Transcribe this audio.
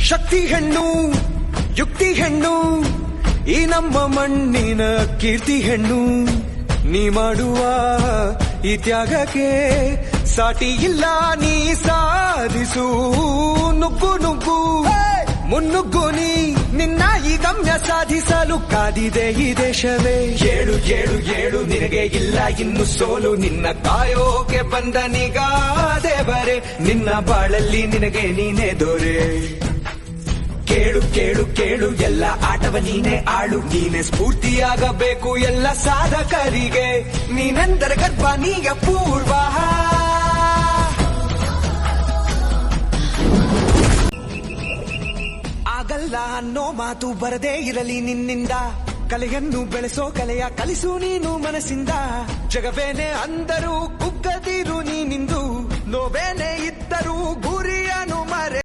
ಶಕ್ತಿ ಹೆಣ್ಣು, ಯುಕ್ತಿ ಹೆಣ್ಣು, ಈ ನಮ್ಮ ಮಣ್ಣಿನ ಕೀರ್ತಿ ಹೆಣ್ಣು. ನೀ ಮಾಡುವ ಈ ತ್ಯಾಗಕ್ಕೆ ಸಾಟಿ ಇಲ್ಲ, ನೀ ಸಾಧಿಸು ನುಗ್ಗು ನುಗ್ಗು ಮುನ್ನುಗ್ಗು. ನೀ ನಿನ್ನ ಈ ಗಮ್ಯ ಸಾಧಿಸಲು ಕಾದಿದೆ ಈ ದೇಶವೇ. ಏಳು ಏಳು ಏಳು, ನಿನಗೆ ಇಲ್ಲ ಇನ್ನು ಸೋಲು. ನಿನ್ನ ಕಾಯೋಕೆ ಬಂದ ನಿಗಾ ದೇವರೇ, ನಿನ್ನ ಬಾಳಲ್ಲಿ ನಿನಗೆ ನೀನೇ ದೊರೆ. ಕೇಳು ಕೇಳು ಕೇಳು, ಎಲ್ಲ ಆಟವ ನೀನೇ ಆಳು. ನೀನೇ ಸ್ಫೂರ್ತಿಯಾಗಬೇಕು ಎಲ್ಲ ಸಾಧಕರಿಗೆ. ನೀನೆಂದರೆ ಗರ್ಭ, ನೀ ಅಪೂರ್ವ. ಆಗಲ್ಲ ಅನ್ನೋ ಮಾತು ಬರದೇ ಇರಲಿ ನಿನ್ನಿಂದ. ಕಲೆಯನ್ನು ಬೆಳೆಸೋ ಕಲೆಯ ಕಲಿಸು ನೀನು ಮನಸ್ಸಿಂದ. ಜಗವೇನೆ ಅಂದರೂ ಕುಗ್ಗದಿರು ನೀನಿಂದು, ನೋವೇನೆ ಇದ್ದರೂ ಗುರಿ